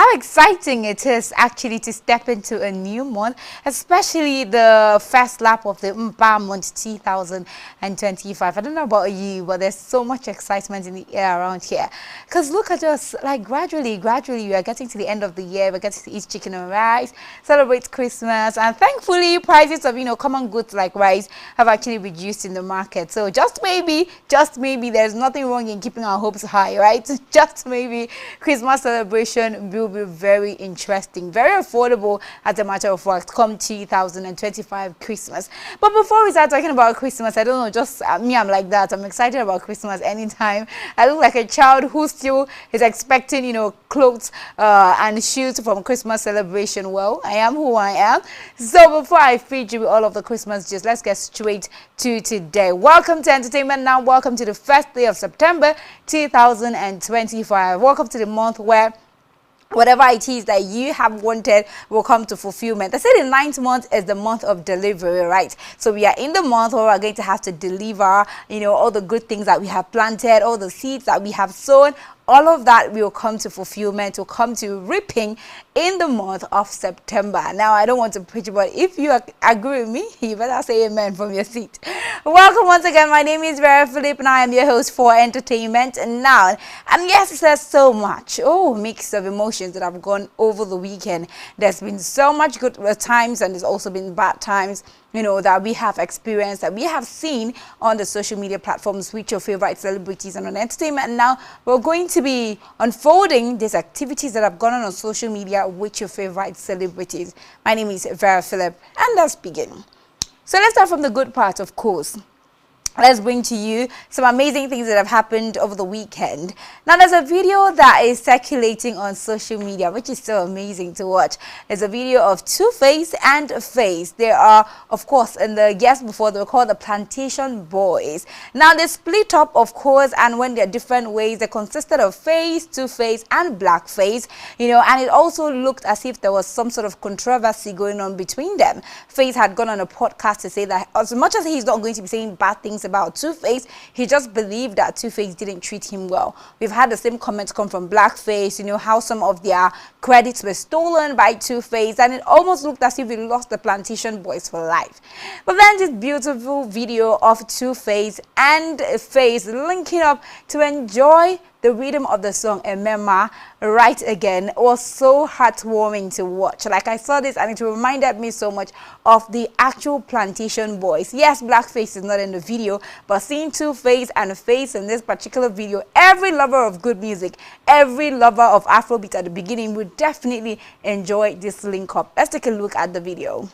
how exciting it is actually to step into a new month, especially the first lap of the month 2025. I don't know about you, but there's so much excitement in the air around here. Because look at us, like gradually, we are getting to the end of the year. We're getting to eat chicken and rice, celebrate Christmas, and thankfully, prices of, common goods like rice have actually reduced in the market. So just maybe, there's nothing wrong in keeping our hopes high, right? Just maybe Christmas celebration will be very interesting, very affordable as a matter of fact come 2025 Christmas. But before we start talking about Christmas, I don't know, just me, I'm like that. I'm excited about Christmas anytime. I look like a child who still is expecting, clothes and shoes from Christmas celebration. Well, I am who I am. So before I feed you with all of the Christmas gist, let's get straight to today. Welcome to Entertainment Now. Welcome to the first day of September 2025. Welcome to the month where whatever it is that you have wanted will come to fulfillment. They say the 9th month is the month of delivery, right? So we are in the month where we're going to have to deliver, all the good things that we have planted, all the seeds that we have sown. All of that will come to fulfillment, will come to reaping in the month of September. Now, I don't want to preach, but if you agree with me, you better say amen from your seat. Welcome once again. My name is Vera Philip, and I am your host for Entertainment Now. And yes, there's so much, mix of emotions that have gone over the weekend. There's been so much good times, and there's also been bad times, that we have experienced, that we have seen on the social media platforms with your favorite celebrities. And on Entertainment Now, we're going to be unfolding these activities that have gone on social media with your favorite celebrities. My name is Vera Philip, and let's begin. So let's start from the good part, of course. Let's bring to you some amazing things that have happened over the weekend. Now, there's a video that is circulating on social media, which is so amazing to watch. It's a video of Two-Face and Face. They are, of course, in the years before, they were called the Plantation Boys. Now, they split up, of course, and went their different ways. They consisted of Face, Two-Face, and Blackface, and it also looked as if there was some sort of controversy going on between them. Face had gone on a podcast to say that as much as he's not going to be saying bad things about Two-Face, he just believed that Two-Face didn't treat him well. We've had the same comments come from Blackface, how some of their credits were stolen by Two-Face, and it almost looked as if we lost the Plantation Boys for life. But then this beautiful video of Two-Face and Face linking up to enjoy the rhythm of the song Emema Right Again was so heartwarming to watch. Like, I saw this and it reminded me so much of the actual Plantation Boys. Yes, Blackface is not in the video, but seeing Two-Face and Face in this particular video, every lover of good music, every lover of Afrobeat at the beginning would definitely enjoy this link up. Let's take a look at the video.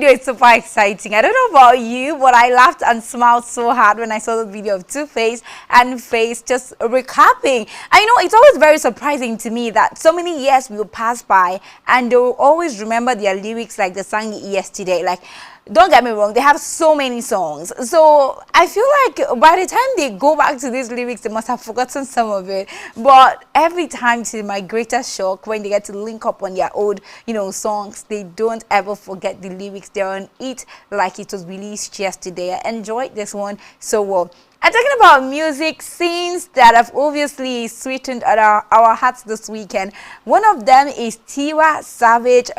video is super exciting. I don't know about you, but I laughed and smiled so hard when I saw the video of Two-Face and Face just recapping. I know it's always very surprising to me that so many years will pass by and they will always remember their lyrics like they sang it yesterday. Like, don't get me wrong, they have so many songs. So I feel like by the time they go back to these lyrics, they must have forgotten some of it. But every time, to my greatest shock, when they get to link up on their old, songs, they don't ever forget the lyrics. They're on it like it was released yesterday. I enjoyed this one so well. I'm talking about music scenes that have obviously sweetened our hearts this weekend. One of them is Tiwa Savage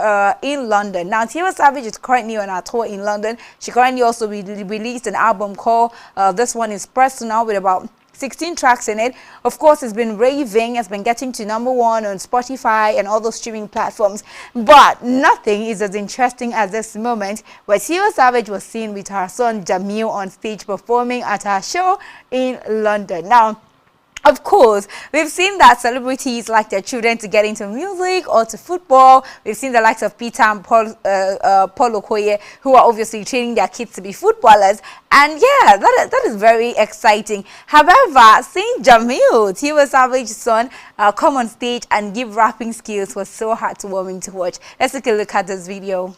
in London. Now, Tiwa Savage is currently on a tour in London. She currently also released an album called This One Is Personal with about 16 tracks in it. Of course, it's been raving, it's been getting to #1 on Spotify and all those streaming platforms. But nothing is as interesting as this moment where Tiwa Savage was seen with her son Jamil on stage performing at her show in London. Now, of course, we've seen that celebrities like their children to get into music or to football. We've seen the likes of Peter and Paul Okoye, who are obviously training their kids to be footballers. And yeah, that is very exciting. However, seeing Jamil, Tiwa Savage's son, come on stage and give rapping skills was so heartwarming to watch. Let's take a look at this video.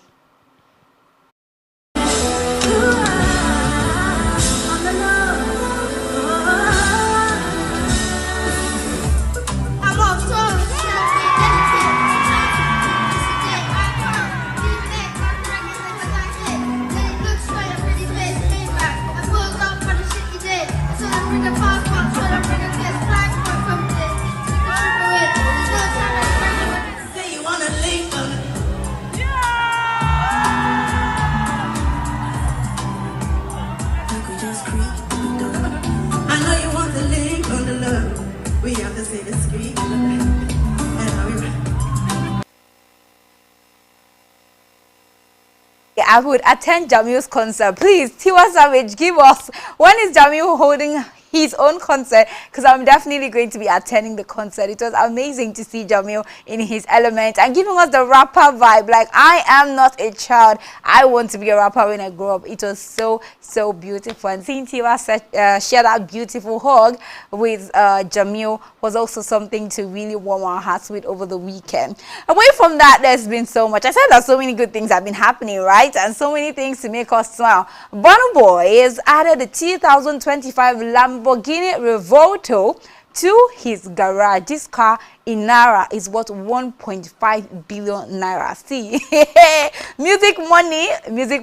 I would attend Jamil's concert. Please, Tiwa Savage, give us, when is Jamil holding his own concert? Because I'm definitely going to be attending the concert. It was amazing to see Jamil in his element and giving us the rapper vibe. Like, I am not a child, I want to be a rapper when I grow up. It was so beautiful, and seeing Tiwa share that beautiful hug with Jamil was also something to really warm our hearts with over the weekend. Away from that, there's been so much. I said that so many good things have been happening, right? And so many things to make us smile. Burna Boy has added the 2025 Lamborghini Revuelto to his garage. This car in Naira is worth 1.5 billion Naira. See, music money is music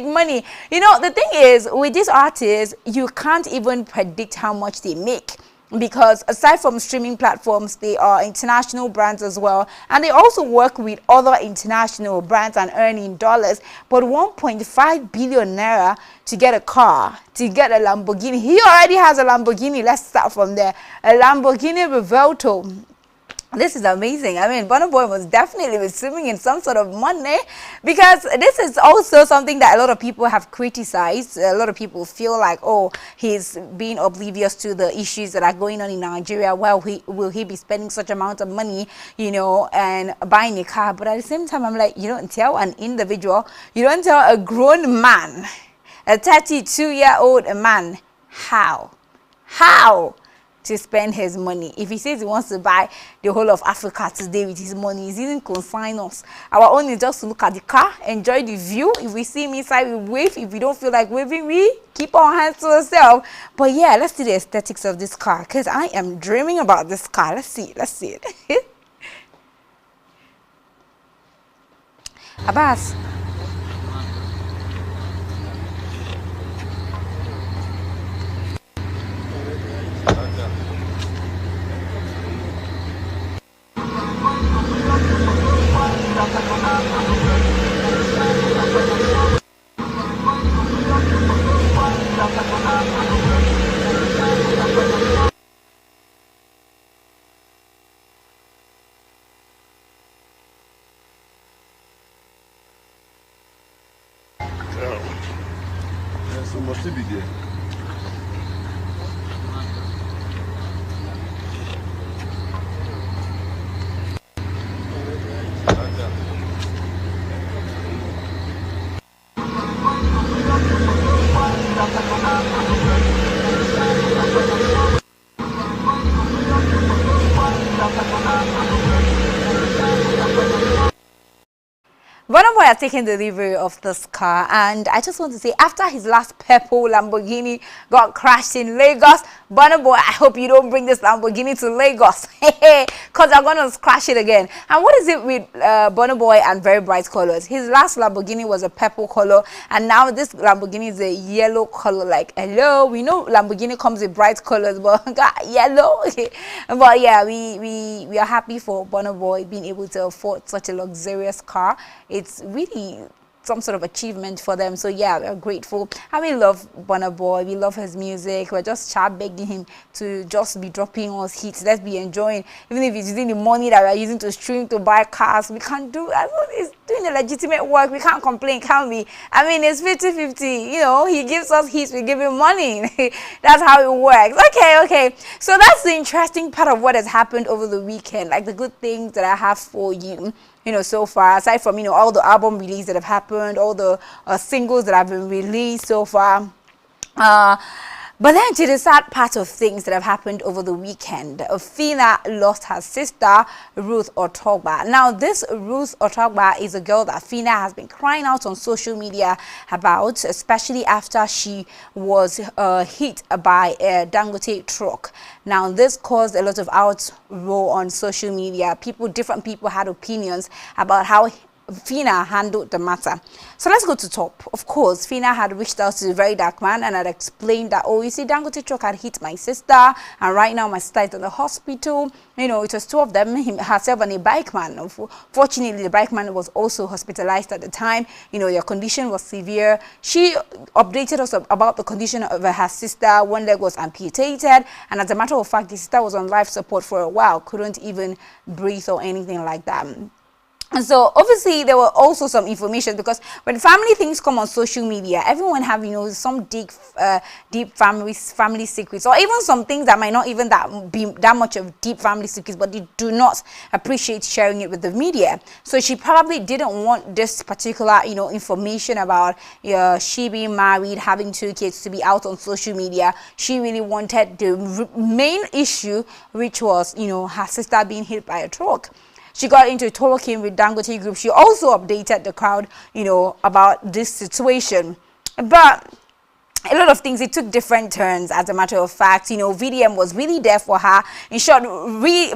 money. The thing is, with these artists, you can't even predict how much they make, because aside from streaming platforms, they are international brands as well, and they also work with other international brands and earn in dollars. But 1.5 billion Naira to get a car, to get a Lamborghini. He already has a Lamborghini. Let's start from there. A Lamborghini Revuelto. This is amazing. I mean, Burna Boy was definitely swimming in some sort of money, because this is also something that a lot of people have criticized. A lot of people feel like, oh, he's being oblivious to the issues that are going on in Nigeria. Well, will he be spending such amount of money, and buying a car? But at the same time, I'm like, you don't tell an individual, you don't tell a grown man, a 32-year-old man, how to spend his money. If he says he wants to buy the whole of Africa today with his money, he didn't consign us. Our own is just to look at the car, enjoy the view. If we see him inside, we wave. If we don't feel like waving, we keep our hands to ourselves. But yeah, let's see the aesthetics of this car, because I am dreaming about this car. Let's see it. Abbas. So must be there. has taken delivery of this car, and I just want to say, after his last purple Lamborghini got crashed in Lagos, Burna Boy, I hope you don't bring this Lamborghini to Lagos, because I'm gonna crash it again. And what is it with Burna Boy and very bright colors? His last Lamborghini was a purple color, and now this Lamborghini is a yellow color. Like, hello, we know Lamborghini comes with bright colors, but got yellow. But yeah, we are happy for Burna Boy being able to afford such a luxurious car. It's really some sort of achievement for them. So yeah, we're grateful, and we love Burna Boy. We love his music. We're just begging him to just be dropping us hits. Let's be enjoying, even if it's using the money that we're using to stream to buy cars. We can't do that. He's doing the legitimate work. We can't complain, can we? I mean, it's 50-50. You know, he gives us hits, we give him money. That's how it works. Okay. So that's the interesting part of what has happened over the weekend. Like the good things that I have for you. You know, so far, aside from, you know, all the album releases that have happened, all the singles that have been released so far. But then to the sad part of things that have happened over the weekend, Fina lost her sister, Ruth Otogba. Now, this Ruth Otogba is a girl that Fina has been crying out on social media about, especially after she was hit by a Dangote truck. Now, this caused a lot of outroar on social media. Different people had opinions about how Fina handled the matter. So let's go to top. Of course, Fina had reached out to the very dark man and had explained that, oh, you see, Dangote truck had hit my sister, and right now my sister is in the hospital. You know, it was two of them, herself and a bike man. Fortunately, the bike man was also hospitalized at the time. You know, their condition was severe. She updated us about the condition of her sister. One leg was amputated, and as a matter of fact, the sister was on life support for a while, couldn't even breathe or anything like that. And so obviously there were also some information, because when family things come on social media, everyone have, you know, some deep family secrets, or even some things that might not even be that much of deep family secrets, but they do not appreciate sharing it with the media. So she probably didn't want this particular, you know, information about she being married, having 2 kids, to be out on social media. She really wanted the main issue, which was, you know, her sister being hit by a truck. She got into talking with Dangote Group. She also updated the crowd, you know, about this situation. But a lot of things, it took different turns, as a matter of fact. You know, VDM was really there for her. In short,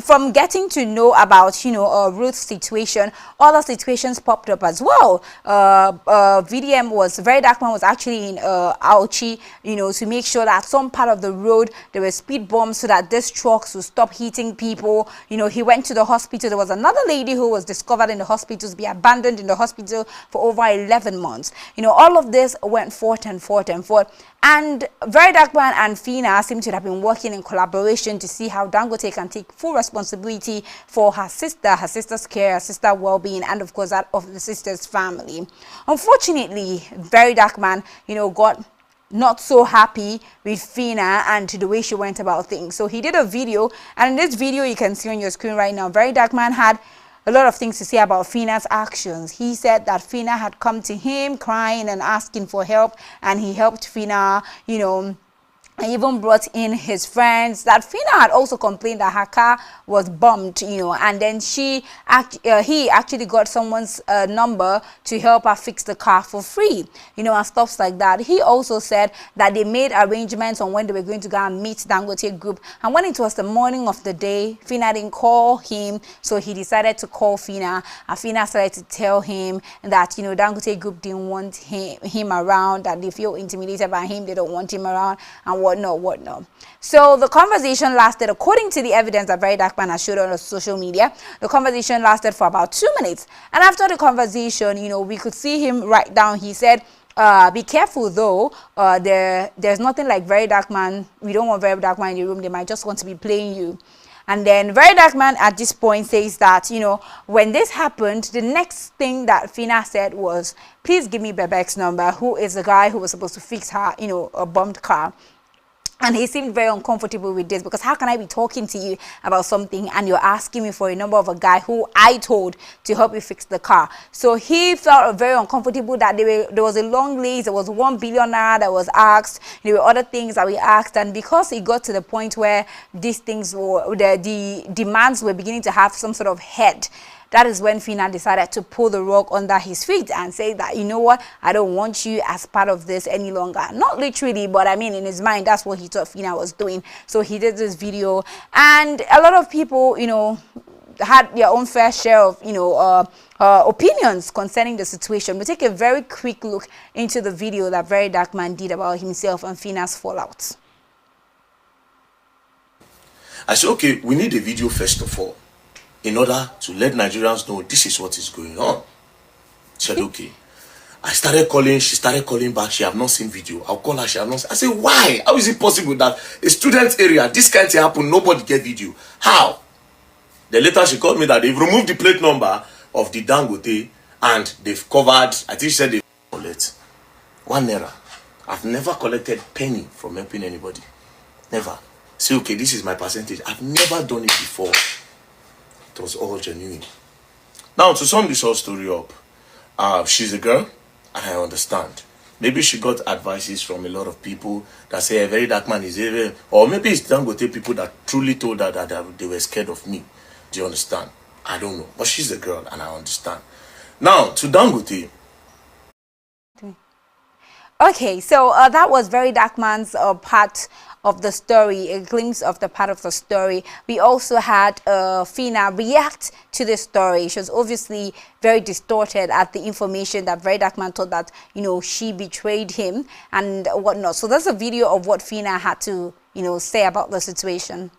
from getting to know about, you know, Ruth's situation, other situations popped up as well. VDM was, very dark man was actually in Auchi, you know, to make sure that some part of the road, there were speed bumps so that this trucks would stop hitting people. You know, he went to the hospital. There was another lady who was discovered in the hospital to be abandoned in the hospital for over 11 months. You know, all of this went forth and forth and forth. And Very Dark Man and Fina seem to have been working in collaboration to see how Dangote can take full responsibility for her sister's care, her sister's well-being, and of course that of the sister's family. Unfortunately, Very Dark Man, you know, got not so happy with Fina and the way she went about things. So he did a video, and in this video you can see on your screen right now, Very Dark Man had a lot of things to say about Fina's actions. He said that Fina had come to him crying and asking for help, and he helped Fina, you know, and even brought in his friends. That Fina had also complained that her car was bumped, you know, and then he actually got someone's number to help her fix the car for free, you know, and stuff like that. He also said that they made arrangements on when they were going to go and meet Dangote Group, and when it was the morning of the day, Fina didn't call him, so he decided to call Fina, and Fina started to tell him that, you know, Dangote Group didn't want him around, that they feel intimidated by him, they don't want him around, and whatnot. So the conversation lasted, according to the evidence that Very Dark Man has showed on social media, the conversation lasted for about 2 minutes. And after the conversation, you know, we could see him write down, he said, be careful though, there's nothing like Very Dark Man. We don't want Very Dark Man in the room. They might just want to be playing you. And then Very Dark Man at this point says that, you know, when this happened, the next thing that Fina said was, please give me Bebek's number, who is the guy who was supposed to fix her, you know, a bumped car. And he seemed very uncomfortable with this, because how can I be talking to you about something and you're asking me for a number of a guy who I told to help you fix the car? So he felt very uncomfortable that there was a long list. There was 1 billion naira that was asked. There were other things that we asked, and because it got to the point where these things were, the demands were beginning to have some sort of head, that is when Fina decided to pull the rug under his feet and say that, you know what, I don't want you as part of this any longer. Not literally, but I mean in his mind, that's what he thought Fina was doing. So he did this video, and a lot of people, you know, had their own fair share of, you know, opinions concerning the situation. We'll take a very quick look into the video that Very Dark Man did about himself and Fina's fallout. I said, okay, we need a video first of all, in order to let Nigerians know this is what is going on. She said, okay. I started calling, she started calling back, she have not seen video. I'll call her, she have not seen. I said, why? How is it possible that a student area, this kind of thing happen, nobody get video? How? Then later she called me that they've removed the plate number of the Dangote and they've covered, I think she said they collect ₦1. I've never collected penny from helping anybody. Never. Say, okay, this is my percentage. I've never done it before. It was all genuine. Now, to sum this whole story up, she's a girl, and I understand. Maybe she got advices from a lot of people that say a Very Dark Man is evil, or maybe it's Dangote people that truly told her that they were scared of me. Do you understand? I don't know. But she's a girl, and I understand. Now, to Dangote. Okay, so that was Very Dark Man's part of the story, a glimpse of the part of the story. We also had Fina react to the story. She was obviously very distorted at the information that Very Dark Man thought that, you know, she betrayed him and whatnot. So that's a video of what Fina had to, you know, say about the situation.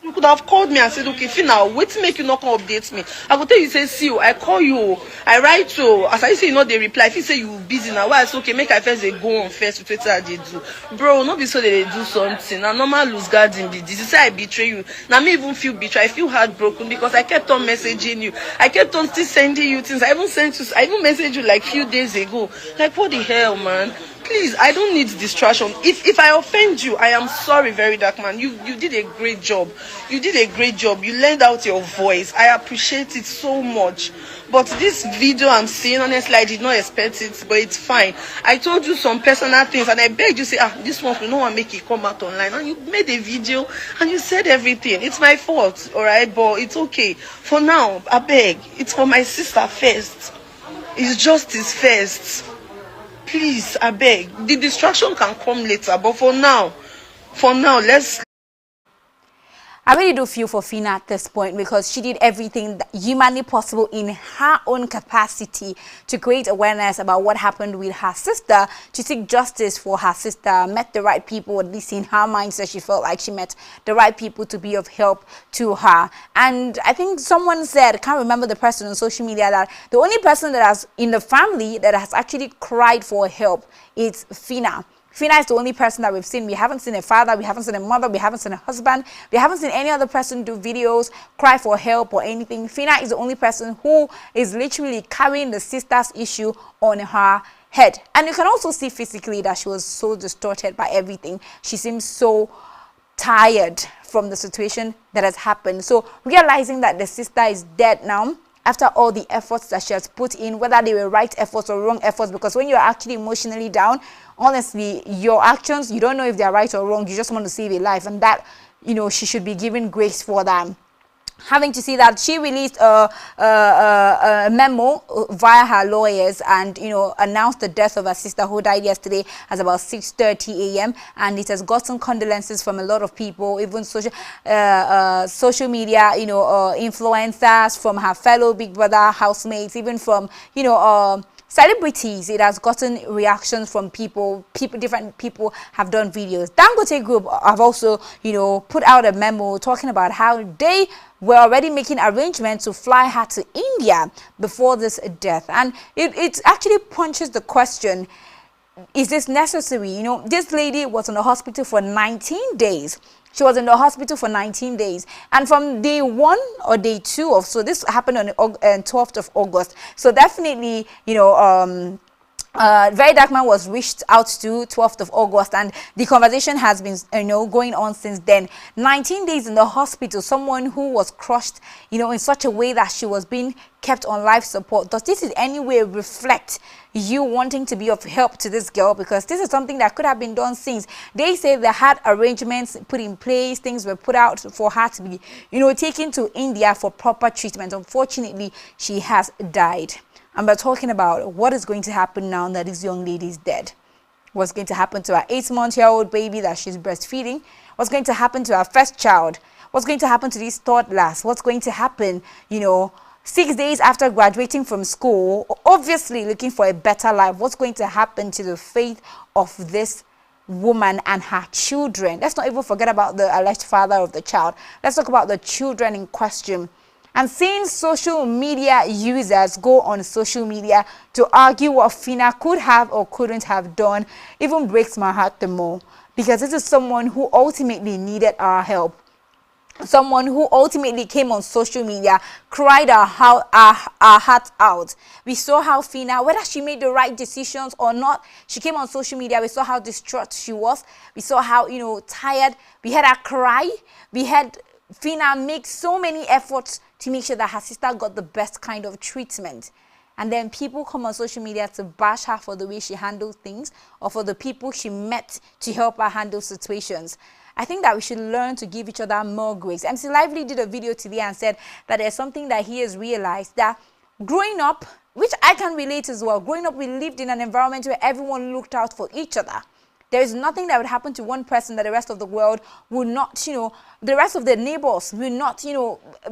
You could have called me and said, okay, Fina, wait to make you not come update me. I will tell you, say, see you, I call you, I write you. As I say, you know, they reply. If you say you busy now, why it's okay, make I first they go on first with Twitter they do. Bro, not be so they do something. Now normal lose guard in this. You say I betray you. Now me even feel betrayed. I feel heartbroken because I kept on messaging you. I kept on still sending you things. I even messaged you like few days ago. Like what the hell, man? Please, I don't need distraction. If I offend you, I am sorry, Very Dark Man. You did a great job. You did a great job. You lent out your voice. I appreciate it so much. But this video I'm seeing, honestly, I did not expect it, but it's fine. I told you some personal things, and I begged you, say, this one, we don't want to make it come out online. And you made a video, and you said everything. It's my fault, all right? But it's okay. For now, I beg. It's for my sister first. It's justice first. Please, I beg. The distraction can come later, but for now, let's... I really do feel for Fina at this point because she did everything humanly possible in her own capacity to create awareness about what happened with her sister, to seek justice for her sister, met the right people, at least in her mindset, she felt like she met the right people to be of help to her. And I think someone said, I can't remember the person on social media, that the only person that has in the family that has actually cried for help is Fina. Fina is the only person that we've seen. We haven't seen a father, we haven't seen a mother, we haven't seen a husband, we haven't seen any other person do videos, cry for help or anything. Fina is the only person who is literally carrying the sister's issue on her head. And you can also see physically that she was so distorted by everything. She seems so tired from the situation that has happened. So realizing that the sister is dead now, after all the efforts that she has put in, whether they were right efforts or wrong efforts, because when you're actually emotionally down, honestly, your actions, you don't know if they're right or wrong. You just want to save a life, and that, you know, she should be given grace for that. Having to see that she released a memo via her lawyers and, you know, announced the death of her sister who died yesterday at about 6:30 a.m. and it has gotten condolences from a lot of people, even social media, you know, influencers, from her fellow Big Brother housemates, even from, you know, celebrities. It has gotten reactions from people. Different people have done videos. Dangote Group have also, you know, put out a memo talking about how they were already making arrangements to fly her to India before this death. And it actually punches the question, is this necessary? You know, this lady was in the hospital for 19 days. She was in the hospital for 19 days. And from day 1 or day 2 of, so this happened on 12th of August. So definitely, you know, Very Dark Man was reached out to 12th of August, and the conversation has been, going on since then. 19 days in the hospital, someone who was crushed, in such a way that she was being kept on life support. Does this in any way reflect you wanting to be of help to this girl? Because this is something that could have been done since. They say they had arrangements put in place, things were put out for her to be, taken to India for proper treatment. Unfortunately, she has died. And we're talking about what is going to happen now that this young lady is dead. What's going to happen to her 8-month-old baby that she's breastfeeding? What's going to happen to her first child? What's going to happen to these toddlers? What's going to happen, 6 days after graduating from school, obviously looking for a better life? What's going to happen to the fate of this woman and her children? Let's not even forget about the alleged father of the child. Let's talk about the children in question. And seeing social media users go on social media to argue what Fina could have or couldn't have done even breaks my heart the more, because this is someone who ultimately needed our help. Someone who ultimately came on social media, cried our heart out. We saw how Fina, whether she made the right decisions or not, she came on social media. We saw how distraught she was. We saw how, tired. We had her cry. We had Fina make so many efforts to make sure that her sister got the best kind of treatment. And then people come on social media to bash her for the way she handled things, or for the people she met to help her handle situations. I think that we should learn to give each other more grace. MC Lively did a video today and said that there's something that he has realized, that growing up, which I can relate as well, growing up we lived in an environment where everyone looked out for each other. There is nothing that would happen to one person that the rest of the world would not, the rest of the neighbors will not,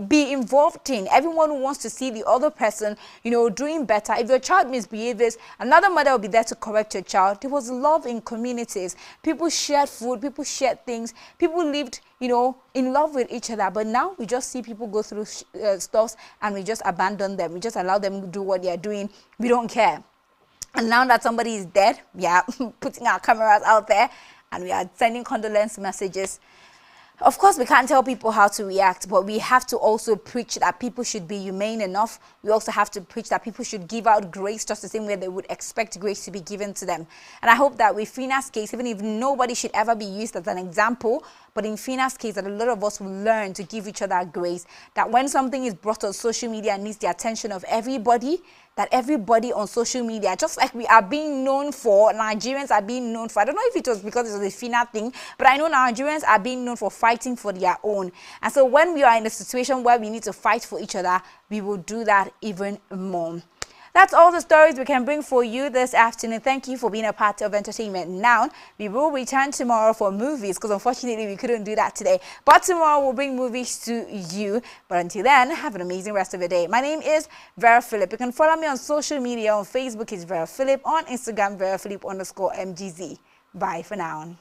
be involved in. Everyone who wants to see the other person, doing better. If your child misbehaves, another mother will be there to correct your child. There was love in communities. People shared food. People shared things. People lived, in love with each other. But now we just see people go through stuff and we just abandon them. We just allow them to do what they are doing. We don't care. And now that somebody is dead, we are putting our cameras out there and we are sending condolence messages. Of course, we can't tell people how to react, but we have to also preach that people should be humane enough. We also have to preach that people should give out grace just the same way they would expect grace to be given to them. And I hope that with Fina's case, even if nobody should ever be used as an example, but in Fina's case, that a lot of us will learn to give each other grace. That when something is brought on social media and needs the attention of everybody, that everybody on social media, just like we are being known for, Nigerians are being known for, I don't know if it was because it was a Fina thing, but I know Nigerians are being known for fighting for their own. And so when we are in a situation where we need to fight for each other, we will do that even more. That's all the stories we can bring for you this afternoon. Thank you for being a part of Entertainment Now. We will return tomorrow for movies, because unfortunately we couldn't do that today. But tomorrow we'll bring movies to you. But until then, have an amazing rest of your day. My name is Vera Philip. You can follow me on social media. On Facebook is Vera Philip. On Instagram, Vera Philip _MGZ. Bye for now.